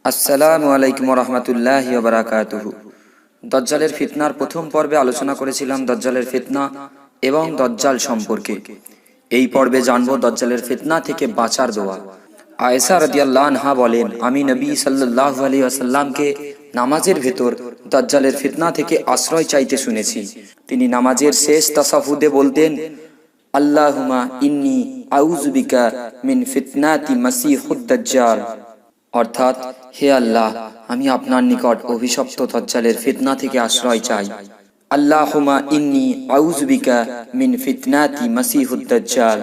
আসসালামু আলাইকুম রহমতুল্লাহি ওয়া বারাকাতুহু। দজ্জালের ফিতনার প্রথম পর্বে আলোচনা করেছিলাম দজ্জালের ফিতনা এবং দজ্জাল সম্পর্কে। এই পর্বে জানবো দজ্জালের ফিতনা থেকে বাঁচার দোয়া। আয়েশা রাদিয়াল্লাহু আনহা বলেন, আমি নবী সাল্লাল্লাহু আলাইহি ওয়াসাল্লামকে নামাজের ভেতর দজ্জালের ফিতনা থেকে আশ্রয় চাইতে শুনেছি। তিনি নামাজের শেষ তাশাহুদে বলতেন, আল্লাহুম্মা ইন্নী আউযু বিকা মিন ফিতনাতি মাসিহুদ দাজ্জাল, অর্থাৎ হে আল্লাহ, আমি আপনার নিকট অভিশপ্ত দজ্জালের ফিতনা থেকে আশ্রয় চাই। আল্লাহুম্মা ইন্নী আউযু বিকা মিন ফিতনাতি মাসিহুদ দাজ্জাল।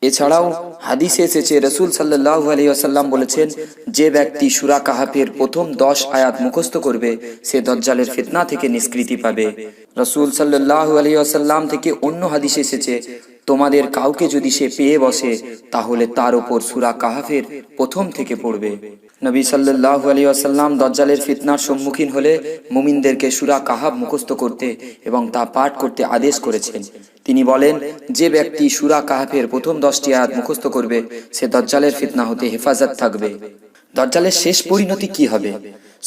এছাড়াও হাদিসে এসেছে, রাসূল সাল্লাল্লাহু আলাইহি ওয়াসাল্লাম বলেছেন, যে ব্যক্তি সূরা কাহাফের প্রথম 10 আয়াত মুখস্থ করবে সে দজ্জালের ফিতনা থেকে নিষ্কৃতি পাবে। রাসূল সাল্লাল্লাহু আলাইহি ওয়াসাল্লাম থেকে অন্য হাদিসে এসেছে, তোমাদের কাউকে যদি সে পেয়ে বসে তাহলে তার উপর সূরা কাহাফের প্রথম থেকে পড়বে। নবী সাল্লাল্লাহু আলাইহি ওয়াসাল্লাম দজ্জালের ফিতনার সম্মুখীন হলে মুমিনদেরকে সূরা কাহাফ মুখস্থ করতে এবং তা পাঠ করতে আদেশ করেছেন। তিনি বলেন, যে ব্যক্তি সূরা কাহাফের প্রথম 10টি আয়াত মুখস্থ করবে সে দজ্জালের ফিতনা হতে হেফাজত থাকবে। দজ্জালের শেষ পরিণতি কি হবে?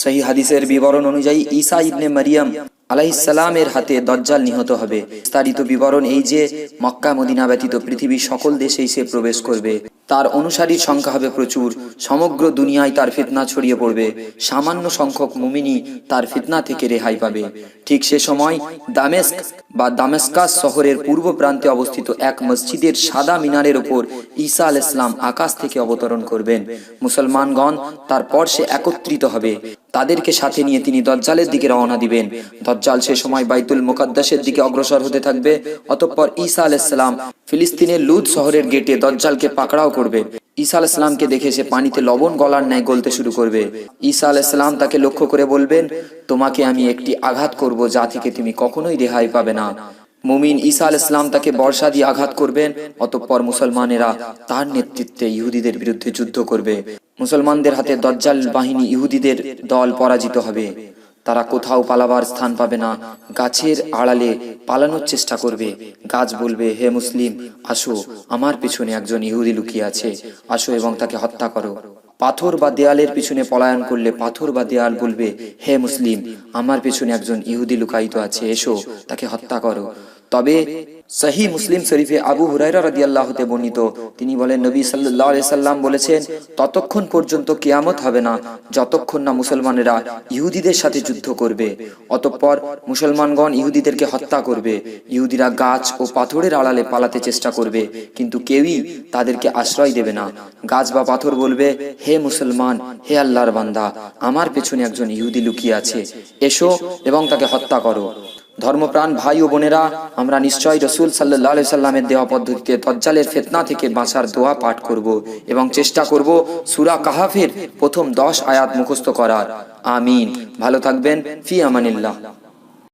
সহিহ হাদিসের বিবরণ অনুযায়ী ঈসা ইবনে মারিয়াম আলাইহিস সালামের হাতে দজ্জাল নিহত হবে। বিস্তারিত বিবরণ এই যে, মক্কা মদিনা ব্যতীত পৃথিবীর সকল দেশেই সে প্রবেশ করবে। তার অনুসারীর সংখ্যা হবে প্রচুর। সমগ্র দুনিয়ায় তার ফিতনা ছড়িয়ে পড়বে। সামান্য সংখ্যক মুমিনই তার ফিতনা থেকে রেহাই পাবে। ঠিক সে সময় দামেস্ক বা দামেস্কাস শহরের পূর্ব প্রান্তে অবস্থিত এক মসজিদের সাদা মিনারের ওপর ঈসা আলাইহিস সালাম আকাশ থেকে অবতরণ করবেন। মুসলমানগণ তারপর সে একত্রিত হবে। তাদেরকে সাথে নিয়ে তিনি দজ্জালের দিকে রওনা দিবেন। দজ্জাল সে সময় বাইতুল মুকাদ্দাসের দিকে অগ্রসর হতে থাকবে। অতঃপর ঈসা আলাইহিস সালাম ফিলিস্তিনের লুদ শহরের গেটে দজ্জালকে পাকড়াও করবে। ঈসা আলাইহিস সালামকে দেখে সে পানিতে লবণ গলার ন্যায় গলতে শুরু করবে। ঈসা আলাইহিস সালাম তাকে লক্ষ্য করে বলবেন, তোমাকে আমি একটি আঘাত করব যা থেকে তুমি কখনোই রেহাই পাবে না। মুমিন ঈসা আলাইহিস সালাম তাকে বর্ষা দিয়ে আঘাত করবেন। অতঃপর মুসলমানেরা তার নেতৃত্বে ইহুদিদের বিরুদ্ধে যুদ্ধ করবে। মুসলমানদের হাতে দজ্জাল বাহিনী ইহুদিদের দল পরাজিত হবে। তারা কোথাও পালাবার স্থান পাবে না। গাছের আড়ালে পালানোর চেষ্টা করবে। গাছ বলবে, হে মুসলিম, আসো, আমার পিছনে একজন ইহুদি লুকিয়ে আছে, আসো এবং তাকে হত্যা করো। পাথর বা দেয়ালের পিছনে পলায়ন করলে পাথর বা দেয়াল বলবে, হে মুসলিম, আমার পিছনে একজন ইহুদি লুকায়িত আছে, এসো, তাকে হত্যা করো। তবে সহিহ মুসলিম শরীফে আবু হুরায়রা রাদিয়াল্লাহু তে বর্ণিত, তিনি বলেন, নবী সাল্লাল্লাহু আলাইহি সাল্লাম বলেছেন, ততক্ষণ পর্যন্ত কিয়ামত হবে না যতক্ষণ না মুসলমানেরা ইহুদিদের সাথে যুদ্ধ করবে। অতঃপর মুসলমানগণ ইহুদিদেরকে হত্যা করবে। ইহুদিরা গাছ ও পাথরের আড়ালে পালাতে চেষ্টা করবে, কিন্তু কেউই তাদেরকে আশ্রয় দেবে না। গাছ বা পাথর বলবে, হে মুসলমান, হে আল্লাহর বান্দা, আমার পেছনে একজন ইহুদি লুকিয়ে আছে, এসো এবং তাকে হত্যা করো। ধর্মপ্রাণ ভাই ও বোনেরা, আমরা নিশ্চয় রাসূল সাল্লাল্লাহু আলাইহি সাল্লামের দেওয়া পদ্ধতিতে দজ্জালের ফিতনা থেকে বাঁচার দোয়া পাঠ করব এবং চেষ্টা করব সূরা কাহাফের প্রথম 10 আয়াত মুখস্থ করার। আমিন। ভালো থাকবেন। ফি আমানিল্লাহ।